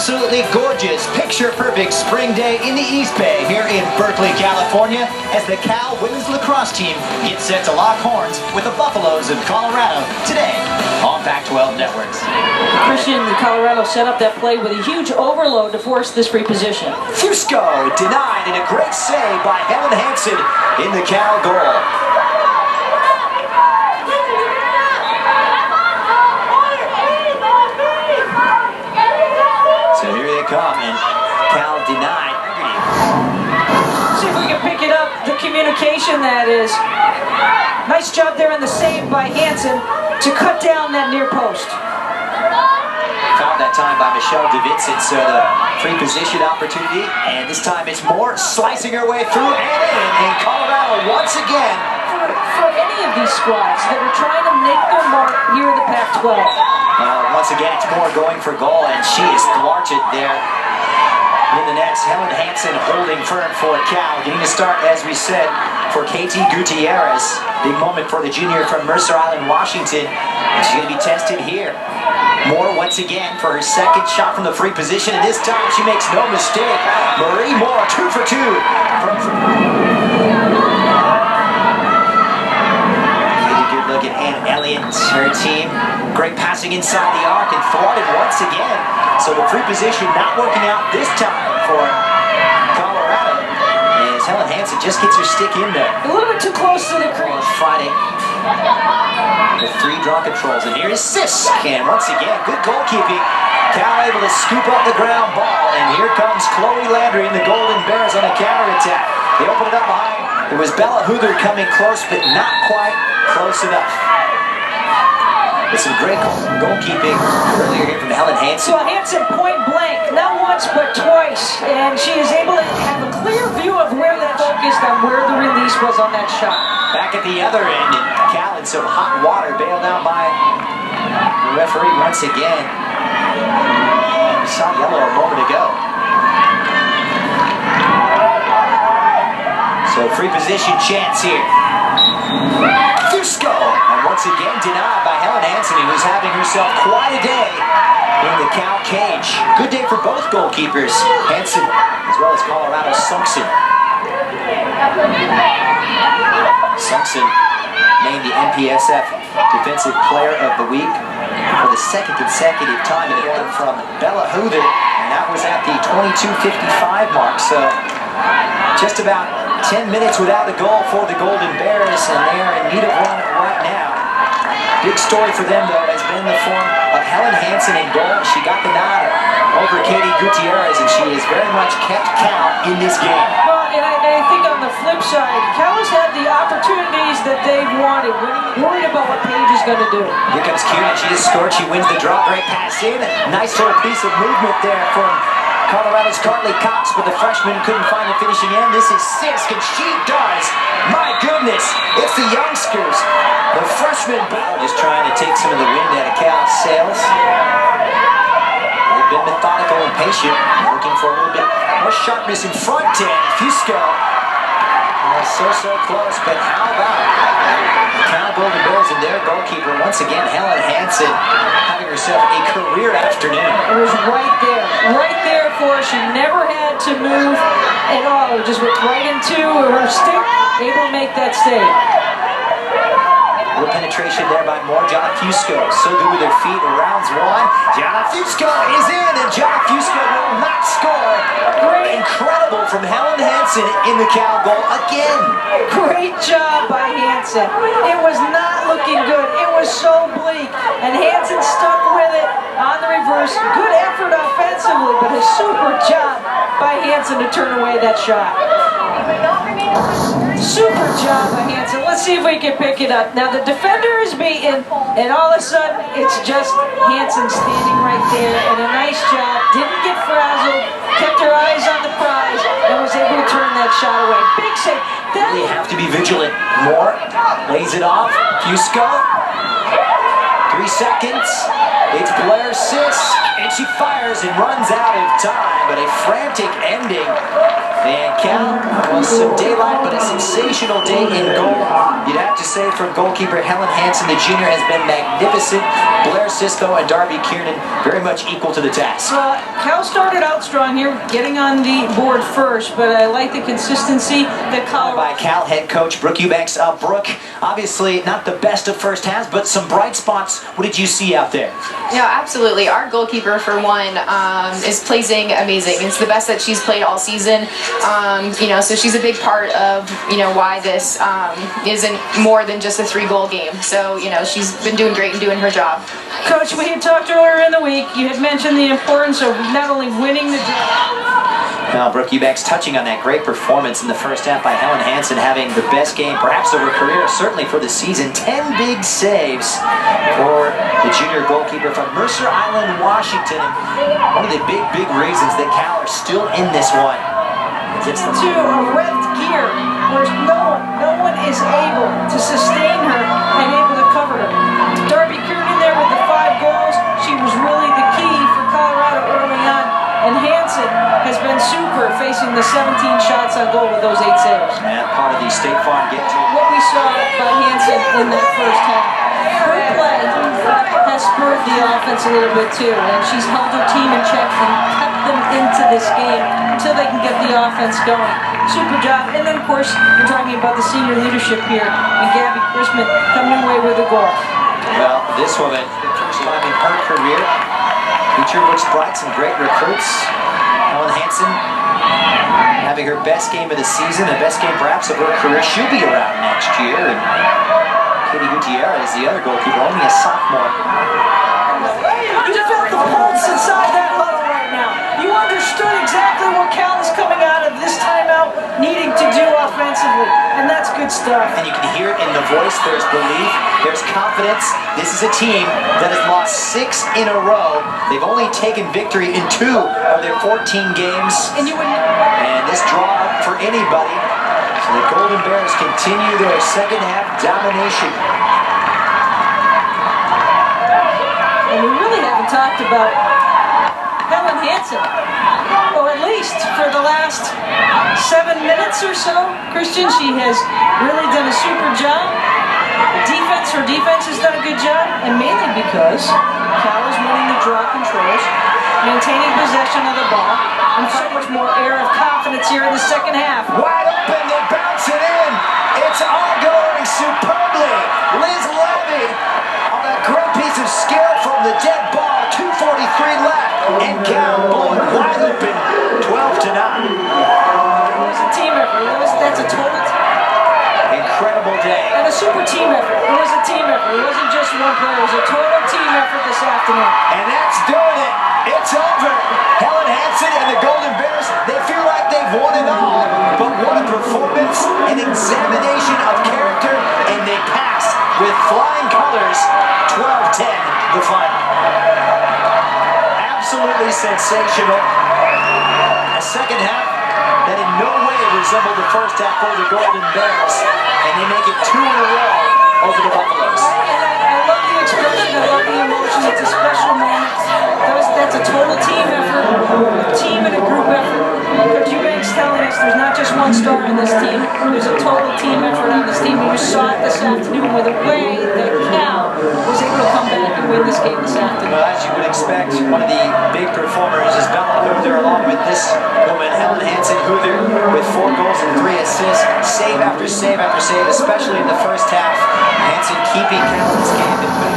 absolutely gorgeous, picture-perfect spring day in the East Bay here in Berkeley, California, as the Cal women's lacrosse team gets set to lock horns with the Buffaloes of Colorado today on Pac-12 Networks. Christian, Colorado set up that play with a huge overload to force this reposition. Fusco denied, and a great save by Helen Hansen in the Cal goal. So here they come, and Cal denied. See if we can pick it up, the communication that is. Nice job there in the save by Hansen to cut down that near post. Fouled that time by Michelle Davidson, so the free position opportunity, and this time it's more slicing her way through and in, and Colorado once again. For any of these squads that are trying to make their mark here in the Pac-12. Once again, it's more going for goal, and she is thwarted there in the nets. Helen Hansen holding firm for Cal, getting to start, as we said, for Katie Gutierrez. Big moment for the junior from Mercer Island, Washington, and she's going to be tested here. Moore once again for her second shot from the free position, and this time she makes no mistake. Marie Moore, 2 for 2. Good look at Ann Elliott, her team. Great passing inside the arc and thwarted once again. So the free position not working out this time for Colorado, as Helen Hansen just gets her stick in there. A little bit too close to the crease. Fighting with 3 draw controls, and here is Sisk, and once again, good goalkeeping. Cal able to scoop up the ground ball, and here comes Chloe Landry and the Golden Bears on a counterattack. They open it up behind. It was Bella Huther coming close, but not quite close enough. With some great goalkeeping earlier here from Helen Hansen. Well, Hansen point blank, not once but twice, and she is able to have a clear view of where that focused on where the release was on that shot. Back at the other end, and Cal in some hot water, bailed out by the referee once again. We saw yellow a moment ago. So free position chance here. Fusco, and once again denied by Helen Hansen, who's having herself quite a day in the Cal cage. Good day for both goalkeepers, Hansen as well as Colorado's Sunkson. Sunkson named the NPSF Defensive Player of the Week for the second consecutive time, and it went from Bella Huther, and that was at the 22:55 mark. So just about 10 minutes without the goal for the Golden Bears, and they are in need of one right now. Big story for them, though, has been the form of Helen Hansen in goal. She got the nod over Katie Gutierrez, and she has very much kept Cal in this game. Well, and I think on the flip side, Cal has had the opportunities that they've wanted, worried about what Paige is going to do. Here comes Kieran. She just scored. She wins the draw. Great pass in. Nice little piece of movement there from Colorado's Cartley Cox, but the freshman couldn't find the finishing end. This is Sisk, and she does. My goodness, it's the youngsters. The freshman just trying to take some of the wind out of Cal's sails. They've been methodical and patient, looking for a little bit more sharpness in front, and Fusco. So close, but how about Cal Golden Bears and their goalkeeper, once again, Helen Hansen, having herself a career afternoon. It was right there for her. She never had to move at all. It just went right into her stick, able to make that save. A little penetration there by Moore. Jana Fusco, so good with her feet. Rounds one. Jana Fusco is in, and Jana Fusco will not score. Incredible from Helen Hansen in the Cal goal again. Great job by Hansen. It was not looking good. It was so bleak, and Hansen stuck with it on the reverse. Good effort offensively, but a super job by Hansen to turn away that shot. Super job by Hansen. Let's see if we can pick it up. Now the defender is beaten, and all of a sudden it's just Hansen standing right there, and a nice job. Didn't get frazzled, kept her eyes on the prize, and was able to turn that shot away. Big save. They have to be vigilant. Moore lays it off. Fusco. 3 seconds. It's Blair Sisk, and she fires and runs out of time, but a frantic ending And Cal, well, some daylight, but a sensational day in goal. You'd have to say for goalkeeper Helen Hansen, the junior, has been magnificent. Blair Sisko and Darby Kiernan very much equal to the task. Well, Cal started out strong here, getting on the board first, but I like the consistency that Colorado... By Cal head coach Brooke Eubanks. Brooke, obviously not the best of first halves, but some bright spots. What did you see out there? Yeah, absolutely. Our goalkeeper, for one, is placing amazing. It's the best that she's played all season. So she's a big part of, why this isn't more than just a 3-goal game. So, she's been doing great and doing her job. Coach, we had talked earlier in the week. You had mentioned the importance of not only winning the game. Now, Brooke Eubanks touching on that great performance in the first half by Helen Hansen, having the best game perhaps of her career, certainly for the season. 10 big saves for the junior goalkeeper from Mercer Island, Washington. And one of the big reasons that Cal are still in this one. Gets to a revved gear where no one is able to sustain her and able to cover her. Darby Kiernan there with the 5 goals. She was really the key for Colorado early on. And Hansen has been super, facing the 17 shots on goal with those 8 saves. And part of the State Farm get to. What we saw by Hansen in that first half, her play has spurred the offense a little bit too, and she's held her team in check and kept them into this game until they can get the offense going. Super job. And then, of course, we're talking about the senior leadership here, and Gabby Chrisman coming away with a goal. Well, this woman, the first time in her career, future looks bright, some great recruits. Helen Hansen having her best game of the season, the best game perhaps of her career. She'll be around next year. And Katie Gutierrez, the other goalkeeper, only a sophomore. You felt the pulse inside that huddle right now. You understood exactly what Cal is coming out of this timeout needing to do offensively, and that's good stuff. And you can hear it in the voice. There's belief, there's confidence. This is a team that has lost 6 in a row. They've only taken victory in 2 of their 14 games. And this draw up for anybody. So the Golden Bears continue their second half domination. And we really haven't talked about Helen Hansen. Or at least for the last 7 minutes or so, Christian, she has really done a super job. Her defense has done a good job, and mainly because Cal is winning the draw controls, maintaining possession of the ball, and so much more air of confidence here in the second half. Wide open, they bounce it in. It's all going superbly. Liz Levy on a great piece of skill from the dead ball. 2:43 left, and Cal blowing wide open, 12-9. It was a team effort. That's a total incredible day. And a super team effort. It was a team effort. It wasn't just one player. It was a total team effort this afternoon. And that's doing it. It's over. Helen Hansen and the Golden Bears, they feel like they've won it all. But what a performance, an examination of character, and they pass with flying colors. 12-10, the final. Absolutely sensational. A second half that in no way resembled the first half for the Golden Bears, and they make it 2 in a row over the Buffaloes. I love the expression, I love the emotion. It's a special moment. That's a total team effort, a team and a group effort. Coach Eubanks telling us there's not just one star in this team, there's a total team effort on this team. You saw it this afternoon with the way that Cal was able to come back and win this game this afternoon. Well, as you would expect, one of the big performers is Bella Huther, along with this woman, Helen Hansen Huther, with 4 goals and 3 assists, save after save after save, especially in the first half. Hansen keeping Cal in this game and putting